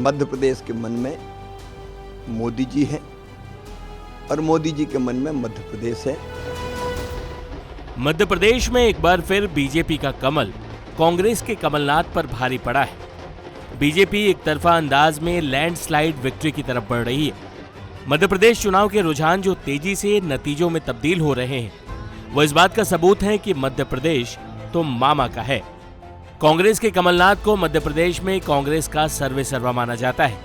मध्य प्रदेश के मन में मोदी जी हैं और मोदी जी के मन में मध्य प्रदेश है। मध्य प्रदेश में एक बार फिर बीजेपी का कमल कांग्रेस के कमलनाथ पर भारी पड़ा है। बीजेपी एक तरफा अंदाज में लैंडस्लाइड विक्ट्री की तरफ बढ़ रही है। मध्य प्रदेश चुनाव के रुझान जो तेजी से नतीजों में तब्दील हो रहे हैं, वो इस बात का सबूत है कि मध्य प्रदेश तो मामा का है। कांग्रेस के कमलनाथ को मध्य प्रदेश में कांग्रेस का सर्वेसर्वा माना जाता है।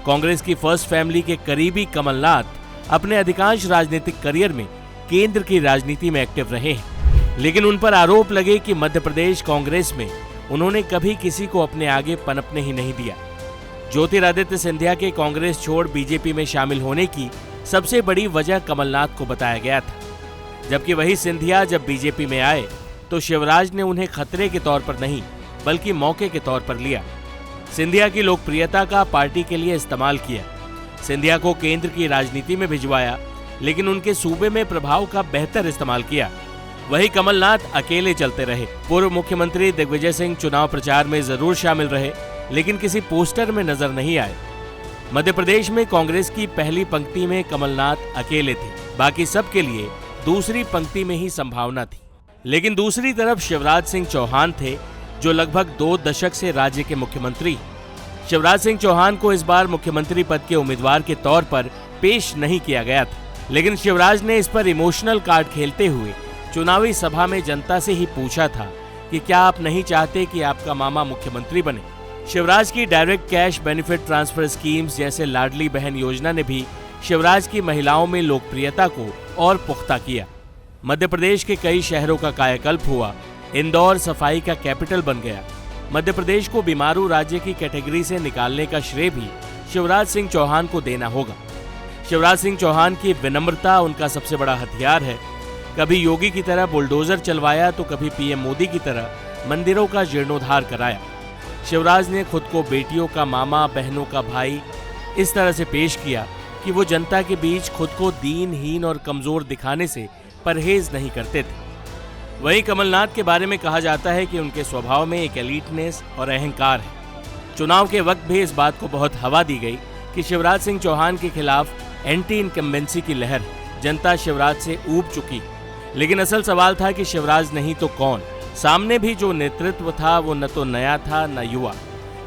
कांग्रेस की फर्स्ट फैमिली के करीबी कमलनाथ अपने अधिकांश राजनीतिक करियर में केंद्र की राजनीति में एक्टिव रहे हैं, लेकिन उन पर आरोप लगे कि मध्य प्रदेश कांग्रेस में उन्होंने कभी किसी को अपने आगे पनपने ही नहीं दिया। ज्योतिरादित्य सिंधिया के कांग्रेस छोड़ बीजेपी में शामिल होने की सबसे बड़ी वजह कमलनाथ को बताया गया था, जबकि वही सिंधिया जब बीजेपी में आए तो शिवराज ने उन्हें खतरे के तौर पर नहीं बल्कि मौके के तौर पर लिया। सिंधिया की लोकप्रियता का पार्टी के लिए इस्तेमाल किया। सिंधिया को केंद्र की राजनीति में भिजवाया, लेकिन उनके सूबे में प्रभाव का बेहतर इस्तेमाल किया। वही कमलनाथ अकेले चलते रहे। पूर्व मुख्यमंत्री दिग्विजय सिंह चुनाव प्रचार में जरूर शामिल रहे, लेकिन किसी पोस्टर में नजर नहीं आए। मध्य प्रदेश में कांग्रेस की पहली पंक्ति में कमलनाथ अकेले थे, बाकी सबके लिए दूसरी पंक्ति में ही संभावना थी। लेकिन दूसरी तरफ शिवराज सिंह चौहान थे, जो लगभग 2 दशक से राज्य के मुख्यमंत्री। शिवराज सिंह चौहान को इस बार मुख्यमंत्री पद के उम्मीदवार के तौर पर पेश नहीं किया गया था, लेकिन शिवराज ने इस पर इमोशनल कार्ड खेलते हुए चुनावी सभा में जनता से ही पूछा था कि क्या आप नहीं चाहते कि आपका मामा मुख्यमंत्री बने। शिवराज की direct cash benefit transfer schemes जैसे लाडली बहन योजना ने भी शिवराज की महिलाओं में लोकप्रियता को और पुख्ता किया। मध्य प्रदेश के कई शहरों का कायाकल्प हुआ। इंदौर सफाई का कैपिटल बन गया। मध्य प्रदेश को बीमारू राज्य की कैटेगरी से निकालने का श्रेय भी शिवराज सिंह चौहान को देना होगा। शिवराज सिंह चौहान की विनम्रता उनका सबसे बड़ा हथियार है। कभी योगी की तरह बुलडोजर चलवाया तो कभी पीएम मोदी की तरह मंदिरों का जीर्णोद्धार कराया। शिवराज ने खुद को बेटियों का मामा, बहनों का भाई इस तरह से पेश किया कि वो जनता के बीच खुद को दीनहीन और कमजोर दिखाने से परहेज नहीं करते थे। वहीं कमलनाथ के बारे में कहा जाता है कि उनके स्वभाव में एक एलीटनेस और अहंकार है। चुनाव के वक्त भी इस बात को बहुत हवा दी गई कि शिवराज सिंह चौहान के खिलाफ एंटी इनकम्बेंसी की लहर, जनता शिवराज से ऊब चुकी। लेकिन असल सवाल था कि शिवराज नहीं तो कौन। सामने भी जो नेतृत्व था वो न तो नया था न युवा।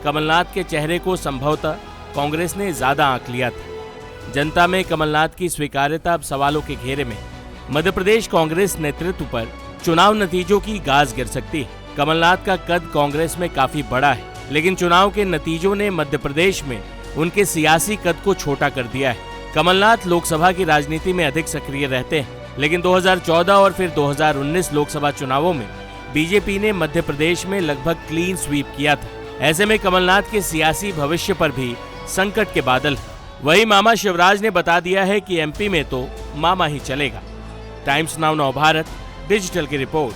कमलनाथ के चेहरे को संभवतः कांग्रेस ने ज्यादा आंक लिया था। जनता में कमलनाथ की स्वीकार्यता अब सवालों के घेरे में। मध्य प्रदेश कांग्रेस नेतृत्व पर चुनाव नतीजों की गाज गिर सकती है। कमलनाथ का कद कांग्रेस में काफी बड़ा है, लेकिन चुनाव के नतीजों ने मध्य प्रदेश में उनके सियासी कद को छोटा कर दिया है। कमलनाथ लोकसभा की राजनीति में अधिक सक्रिय रहते हैं, लेकिन 2014 और फिर 2019 लोकसभा चुनावों में बीजेपी ने मध्य प्रदेश में लगभग क्लीन स्वीप किया था। ऐसे में कमलनाथ के सियासी भविष्य पर भी संकट के बादल हैं। वही मामा शिवराज ने बता दिया है कि एमपी में तो मामा ही चलेगा। टाइम्स नाउ नव भारत डिजिटल की रिपोर्ट।